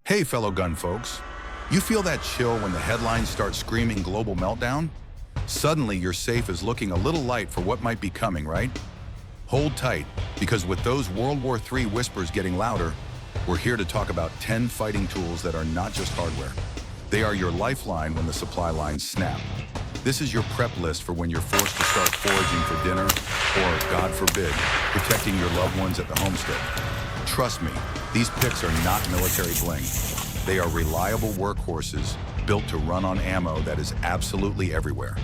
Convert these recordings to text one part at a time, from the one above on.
Hey, fellow gun folks. You feel that chill when the headlines start screaming global meltdown? Suddenly, your safe is looking a little light for what might be coming, right? Hold tight, because with those World War III whispers getting louder, we're here to talk about 10 fighting tools that are not just hardware. They are your lifeline when the supply lines snap. This is your prep list for when you're forced to start foraging for dinner, or, God forbid, protecting your loved ones at the homestead. Trust me, these picks are not military bling. They are reliable workhorses built to run on ammo that is absolutely everywhere.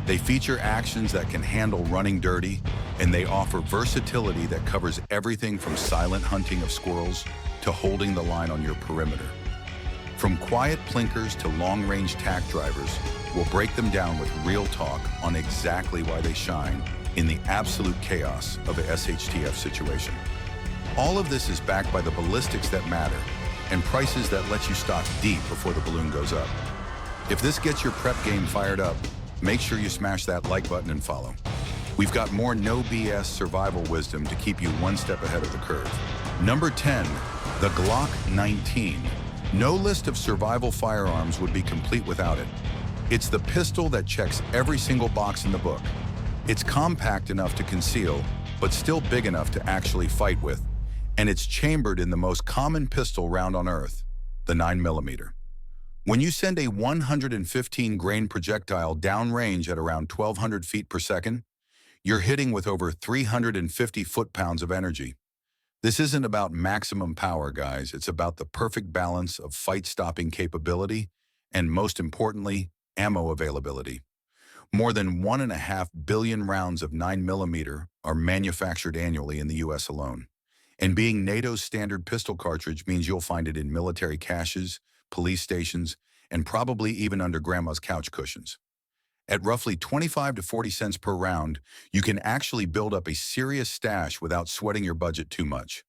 They feature actions that can handle running dirty, and they offer versatility that covers everything from silent hunting of squirrels to holding the line on your perimeter. From quiet plinkers to long-range tack drivers, we'll break them down with real talk on exactly why they shine in the absolute chaos of a SHTF situation. All of this is backed by the ballistics that matter and prices that let you stock deep before the balloon goes up. If this gets your prep game fired up, make sure you smash that like button and follow. We've got more no-B.S. survival wisdom to keep you one step ahead of the curve. Number 10, the Glock 19. No list of survival firearms would be complete without it. It's the pistol that checks every single box in the book. It's compact enough to conceal, but still big enough to actually fight with. And it's chambered in the most common pistol round on Earth, the 9mm. When you send a 115-grain projectile downrange at around 1,200 feet per second, you're hitting with over 350 foot-pounds of energy. This isn't about maximum power, guys. It's about the perfect balance of fight-stopping capability and, most importantly, ammo availability. More than 1.5 billion rounds of 9mm are manufactured annually in the U.S. alone. And being NATO's standard pistol cartridge means you'll find it in military caches, police stations, and probably even under grandma's couch cushions. At roughly 25 to 40 cents per round, you can actually build up a serious stash without sweating your budget too much.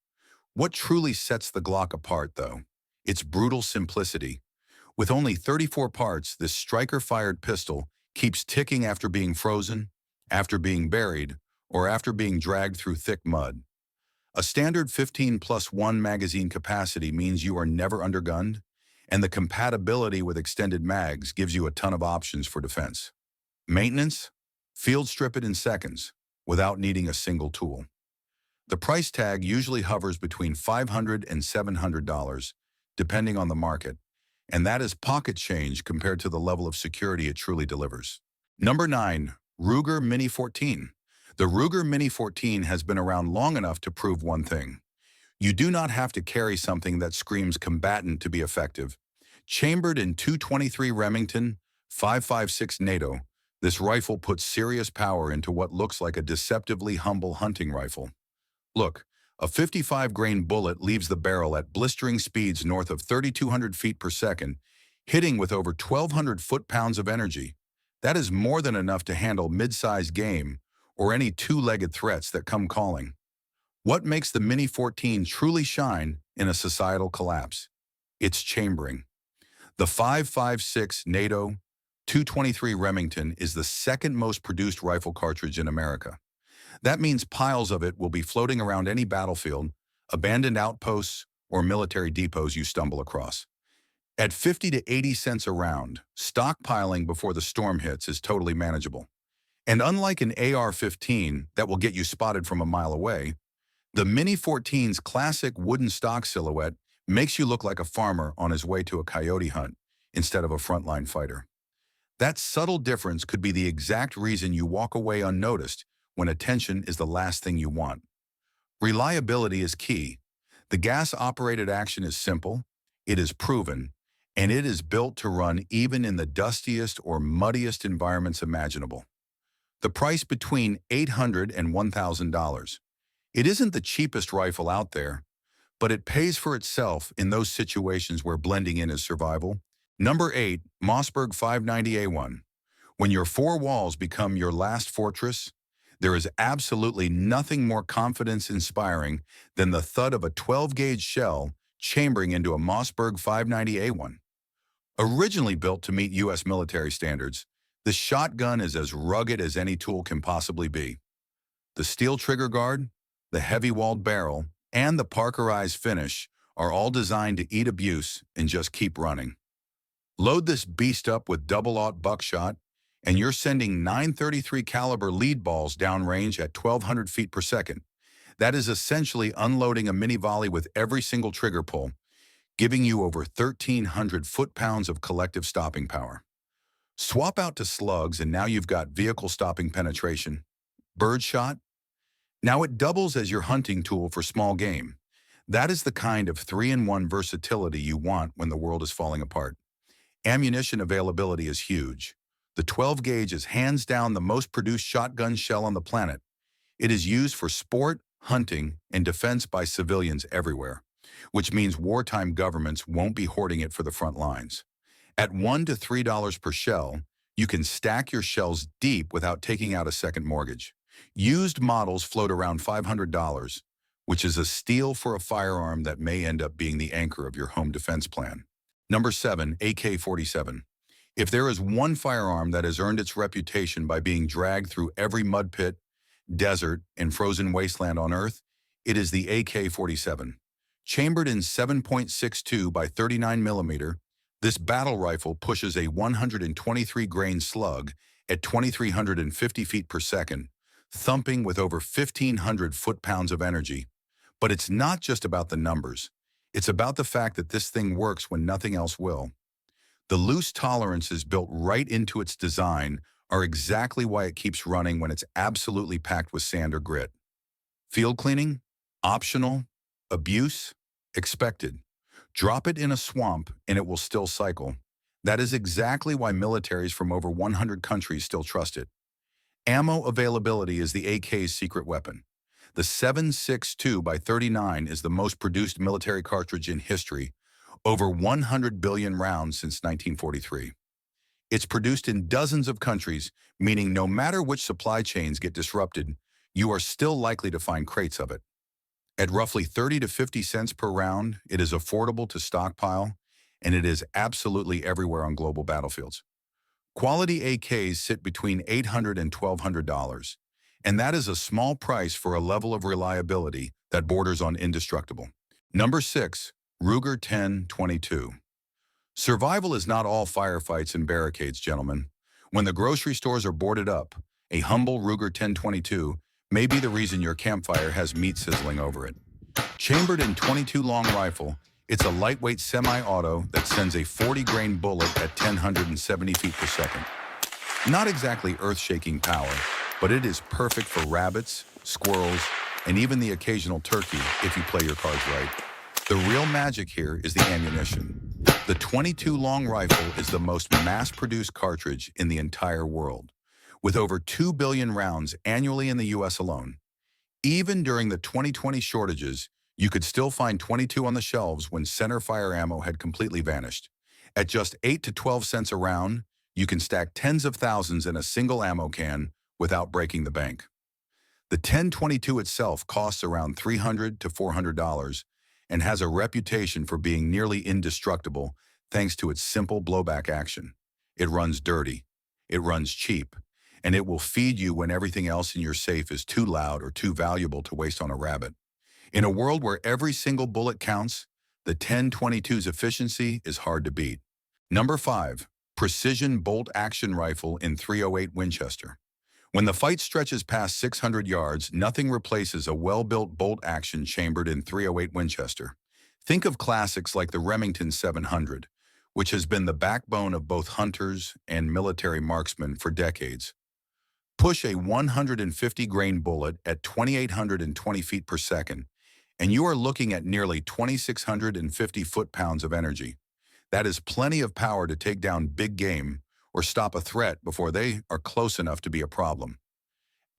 What truly sets the Glock apart, though? Its brutal simplicity. With only 34 parts, this striker-fired pistol keeps ticking after being frozen, after being buried, or after being dragged through thick mud. A standard 15+1 magazine capacity means you are never undergunned, and the compatibility with extended mags gives you a ton of options for defense. Maintenance? Field strip it in seconds, without needing a single tool. The price tag usually hovers between $500 and $700, depending on the market, and that is pocket change compared to the level of security it truly delivers. Number 9, Ruger Mini 14. The Ruger Mini 14 has been around long enough to prove one thing. You do not have to carry something that screams combatant to be effective. Chambered in .223 Remington, 5.56 NATO, this rifle puts serious power into what looks like a deceptively humble hunting rifle. Look, a 55-grain bullet leaves the barrel at blistering speeds north of 3,200 feet per second, hitting with over 1,200 foot-pounds of energy. That is more than enough to handle mid-sized game or any two-legged threats that come calling. What makes the Mini 14 truly shine in a societal collapse? Its chambering. The 5.56 NATO .223 Remington is the second most produced rifle cartridge in America. That means piles of it will be floating around any battlefield, abandoned outposts, or military depots you stumble across. At 50 to 80 cents a round, stockpiling before the storm hits is totally manageable. And unlike an AR-15 that will get you spotted from a mile away, the Mini 14's classic wooden stock silhouette makes you look like a farmer on his way to a coyote hunt instead of a frontline fighter. That subtle difference could be the exact reason you walk away unnoticed when attention is the last thing you want. Reliability is key. The gas-operated action is simple, it is proven, and it is built to run even in the dustiest or muddiest environments imaginable. The price between $800 and $1,000. It isn't the cheapest rifle out there, but it pays for itself in those situations where blending in is survival. Number 8, Mossberg 590A1. When your four walls become your last fortress, there is absolutely nothing more confidence-inspiring than the thud of a 12-gauge shell chambering into a Mossberg 590A1. Originally built to meet U.S. military standards, the shotgun is as rugged as any tool can possibly be. The steel trigger guard, the heavy-walled barrel, and the Parkerized finish are all designed to eat abuse and just keep running. Load this beast up with double-aught buckshot, and you're sending 933 caliber lead balls downrange at 1,200 feet per second. That is essentially unloading a mini volley with every single trigger pull, giving you over 1,300 foot-pounds of collective stopping power. Swap out to slugs, and now you've got vehicle stopping penetration. Birdshot? Now it doubles as your hunting tool for small game. That is the kind of 3-in-1 versatility you want when the world is falling apart. Ammunition availability is huge. The 12 gauge is hands down the most produced shotgun shell on the planet. It is used for sport, hunting, and defense by civilians everywhere, which means wartime governments won't be hoarding it for the front lines. At $1 to $3 per shell, you can stack your shells deep without taking out a second mortgage. Used models float around $500, which is a steal for a firearm that may end up being the anchor of your home defense plan. Number 7, AK-47. If there is one firearm that has earned its reputation by being dragged through every mud pit, desert, and frozen wasteland on Earth, it is the AK-47. Chambered in 7.62 by 39 millimeter, this battle rifle pushes a 123-grain slug at 2,350 feet per second, thumping with over 1,500 foot-pounds of energy. But it's not just about the numbers. It's about the fact that this thing works when nothing else will. The loose tolerances built right into its design are exactly why it keeps running when it's absolutely packed with sand or grit. Field cleaning? Optional. Abuse? Expected. Drop it in a swamp and it will still cycle. That is exactly why militaries from over 100 countries still trust it. Ammo availability is the AK's secret weapon. The 7.62 by 39 is the most produced military cartridge in history, over 100 billion rounds since 1943. It's produced in dozens of countries, meaning no matter which supply chains get disrupted, you are still likely to find crates of it. At roughly 30 to 50 cents per round, it is affordable to stockpile, and it is absolutely everywhere on global battlefields. Quality AKs sit between $800 and $1,200, and that is a small price for a level of reliability that borders on indestructible. Number 6, Ruger 1022. Survival is not all firefights and barricades, gentlemen. When the grocery stores are boarded up, a humble Ruger 1022 may be the reason your campfire has meat sizzling over it. Chambered in .22 long rifle, it's a lightweight semi-auto that sends a 40-grain bullet at 1,070 feet per second. Not exactly earth-shaking power, but it is perfect for rabbits, squirrels, and even the occasional turkey if you play your cards right. The real magic here is the ammunition. The .22 long rifle is the most mass-produced cartridge in the entire world, with over 2 billion rounds annually in the US alone. Even during the 2020 shortages, you could still find .22 on the shelves when center fire ammo had completely vanished. At just 8 to 12 cents a round, you can stack tens of thousands in a single ammo can without breaking the bank. The 1022 itself costs around $300 to $400 and has a reputation for being nearly indestructible thanks to its simple blowback action. It runs dirty, it runs cheap, and it will feed you when everything else in your safe is too loud or too valuable to waste on a rabbit. In a world where every single bullet counts, the 1022's efficiency is hard to beat. Number 5, Precision Bolt Action Rifle in .308 Winchester. When the fight stretches past 600 yards, nothing replaces a well-built bolt action chambered in .308 Winchester. Think of classics like the Remington 700, which has been the backbone of both hunters and military marksmen for decades. Push a 150-grain bullet at 2,820 feet per second, and you are looking at nearly 2,650 foot-pounds of energy. That is plenty of power to take down big game or stop a threat before they are close enough to be a problem.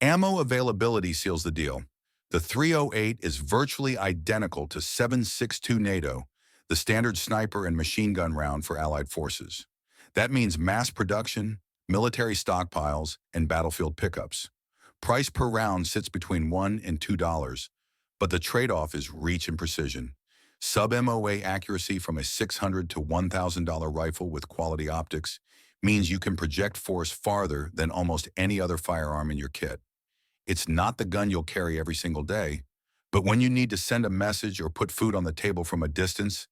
Ammo availability seals the deal. The .308 is virtually identical to 7.62 NATO, the standard sniper and machine gun round for Allied forces. That means mass production, military stockpiles, and battlefield pickups. Price per round sits between $1 and $2, but the trade-off is reach and precision. Sub-MOA accuracy from a $600 to $1,000 rifle with quality optics means you can project force farther than almost any other firearm in your kit. It's not the gun you'll carry every single day, But when you need to send a message or put food on the table from a distance,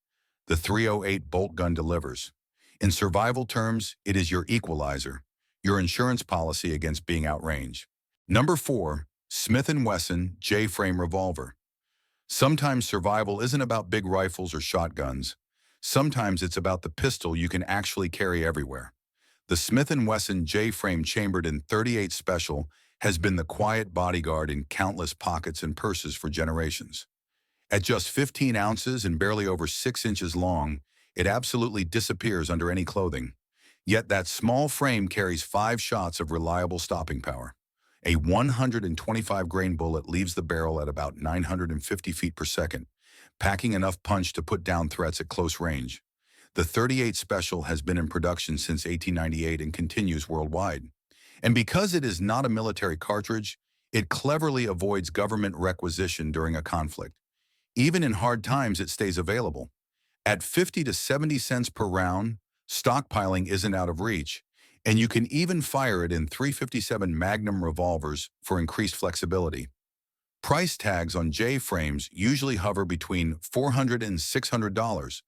the 308 bolt gun delivers. In survival terms, it is your equalizer, your insurance policy against being outranged. Number 4, Smith & Wesson J-frame revolver. Sometimes survival isn't about big rifles or shotguns. Sometimes it's about the pistol you can actually carry everywhere. The Smith & Wesson J-frame chambered in .38 Special has been the quiet bodyguard in countless pockets and purses for generations. At just 15 ounces and barely over 6 inches long, it absolutely disappears under any clothing. Yet that small frame carries 5 shots of reliable stopping power. A 125-grain bullet leaves the barrel at about 950 feet per second, packing enough punch to put down threats at close range. The .38 Special has been in production since 1898 and continues worldwide. And because it is not a military cartridge, it cleverly avoids government requisition during a conflict. Even in hard times, it stays available. At 50 to 70 cents per round, stockpiling isn't out of reach, and you can even fire it in .357 Magnum revolvers for increased flexibility. Price tags on J-frames usually hover between $400 and $600,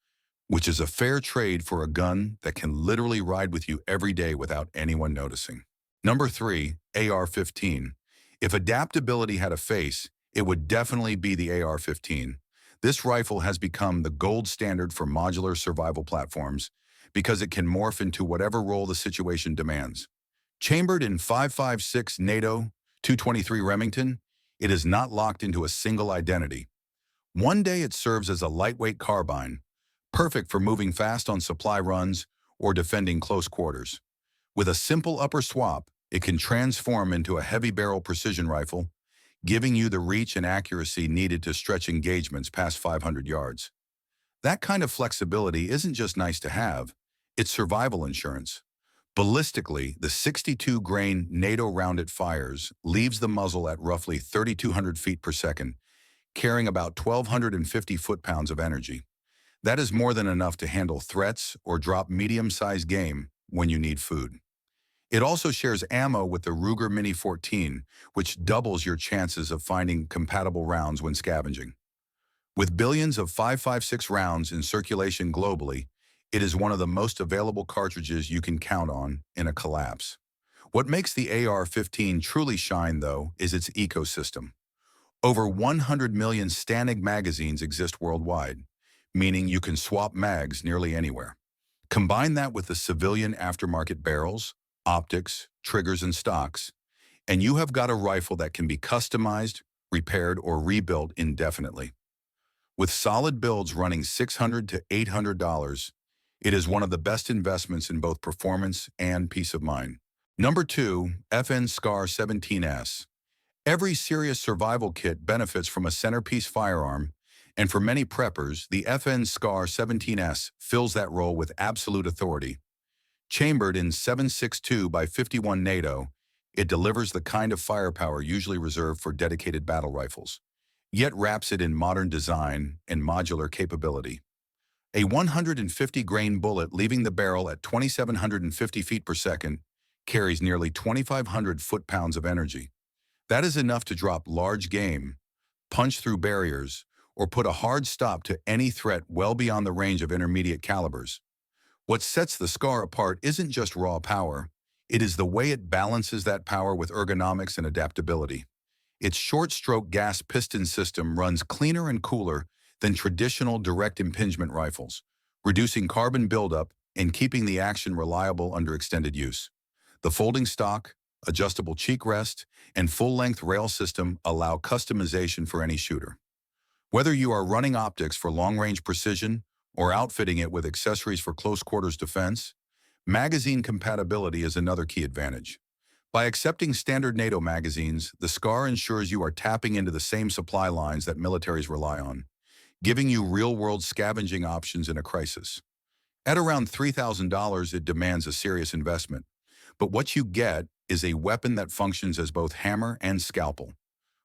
which is a fair trade for a gun that can literally ride with you every day without anyone noticing. Number 3, AR-15. If adaptability had a face, it would definitely be the AR-15. This rifle has become the gold standard for modular survival platforms because it can morph into whatever role the situation demands. Chambered in .556 NATO 223 Remington, it is not locked into a single identity. One day it serves as a lightweight carbine, perfect for moving fast on supply runs or defending close quarters. With a simple upper swap, it can transform into a heavy barrel precision rifle, giving you the reach and accuracy needed to stretch engagements past 500 yards. That kind of flexibility isn't just nice to have, it's survival insurance. Ballistically, the 62-grain NATO round it fires leaves the muzzle at roughly 3,200 feet per second, carrying about 1,250 foot-pounds of energy. That is more than enough to handle threats or drop medium-sized game when you need food. It also shares ammo with the Ruger Mini 14, which doubles your chances of finding compatible rounds when scavenging. With billions of .556 rounds in circulation globally, it is one of the most available cartridges you can count on in a collapse. What makes the AR-15 truly shine, though, is its ecosystem. Over 100 million STANAG magazines exist worldwide, meaning you can swap mags nearly anywhere. Combine that with the civilian aftermarket barrels, optics, triggers, and stocks, and you have got a rifle that can be customized, repaired, or rebuilt indefinitely. With solid builds running $600 to $800, it is one of the best investments in both performance and peace of mind. Number 2, FN SCAR 17S. Every serious survival kit benefits from a centerpiece firearm, and for many preppers, the FN SCAR 17S fills that role with absolute authority. Chambered in .762 by .51 NATO, it delivers the kind of firepower usually reserved for dedicated battle rifles, yet wraps it in modern design and modular capability. A 150-grain bullet leaving the barrel at 2,750 feet per second carries nearly 2,500 foot-pounds of energy. That is enough to drop large game, punch through barriers, or put a hard stop to any threat well beyond the range of intermediate calibers. What sets the SCAR apart isn't just raw power, it is the way it balances that power with ergonomics and adaptability. Its short-stroke gas piston system runs cleaner and cooler than traditional direct impingement rifles, reducing carbon buildup and keeping the action reliable under extended use. The folding stock, adjustable cheek rest, and full-length rail system allow customization for any shooter. Whether you are running optics for long-range precision or outfitting it with accessories for close-quarters defense, magazine compatibility is another key advantage. By accepting standard NATO magazines, the SCAR ensures you are tapping into the same supply lines that militaries rely on, giving you real-world scavenging options in a crisis. At around $3,000, it demands a serious investment, but what you get is a weapon that functions as both hammer and scalpel.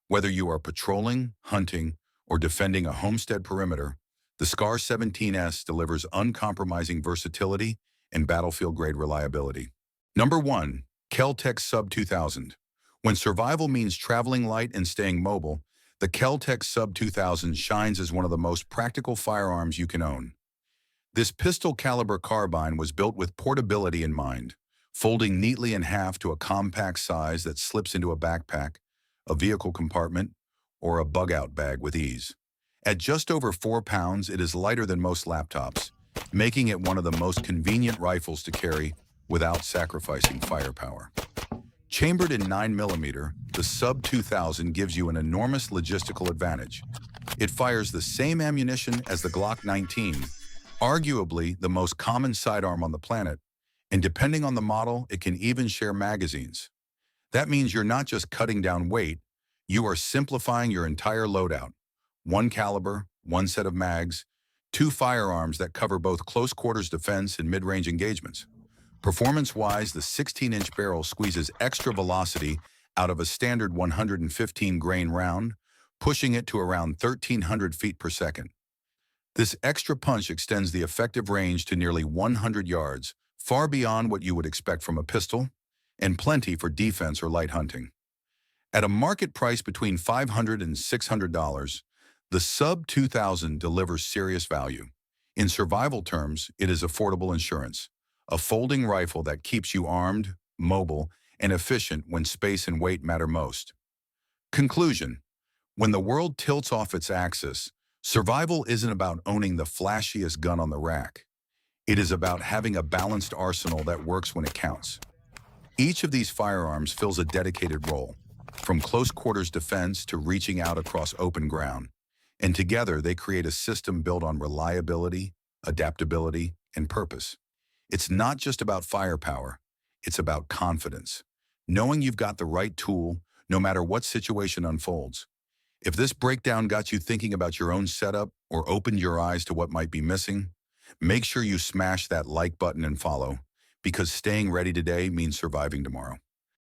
Whether you are patrolling, hunting, or defending a homestead perimeter, the SCAR 17S delivers uncompromising versatility and battlefield-grade reliability. Number 1, Kel-Tec Sub 2000. When survival means traveling light and staying mobile, The Kel-Tec Sub 2000 shines as one of the most practical firearms you can own. This pistol-caliber carbine was built with portability in mind, folding neatly in half to a compact size that slips into a backpack, a vehicle compartment, or a bug-out bag with ease. At just over 4 pounds, it is lighter than most laptops, making it one of the most convenient rifles to carry without sacrificing firepower. Chambered in 9mm, the Sub 2000 gives you an enormous logistical advantage. It fires the same ammunition as the Glock 19, arguably the most common sidearm on the planet, and depending on the model, it can even share magazines. That means you're not just cutting down weight, you are simplifying your entire loadout. One caliber, one set of mags, two firearms that cover both close quarters defense and mid-range engagements. Performance-wise, the 16-inch barrel squeezes extra velocity out of a standard 115-grain round, pushing it to around 1,300 feet per second. This extra punch extends the effective range to nearly 100 yards, far beyond what you would expect from a pistol, and plenty for defense or light hunting. At a market price between $500 and $600, the Sub 2000 delivers serious value. In survival terms, it is affordable insurance, a folding rifle that keeps you armed, mobile, and efficient when space and weight matter most. Conclusion: when the world tilts off its axis, survival isn't about owning the flashiest gun on the rack. It is about having a balanced arsenal that works when it counts. Each of these firearms fills a dedicated role, from close quarters defense to reaching out across open ground. And together they create a system built on reliability, adaptability, and purpose. It's not just about firepower, it's about confidence. Knowing you've got the right tool, no matter what situation unfolds. If this breakdown got you thinking about your own setup or opened your eyes to what might be missing, make sure you smash that like button and follow, because staying ready today means surviving tomorrow.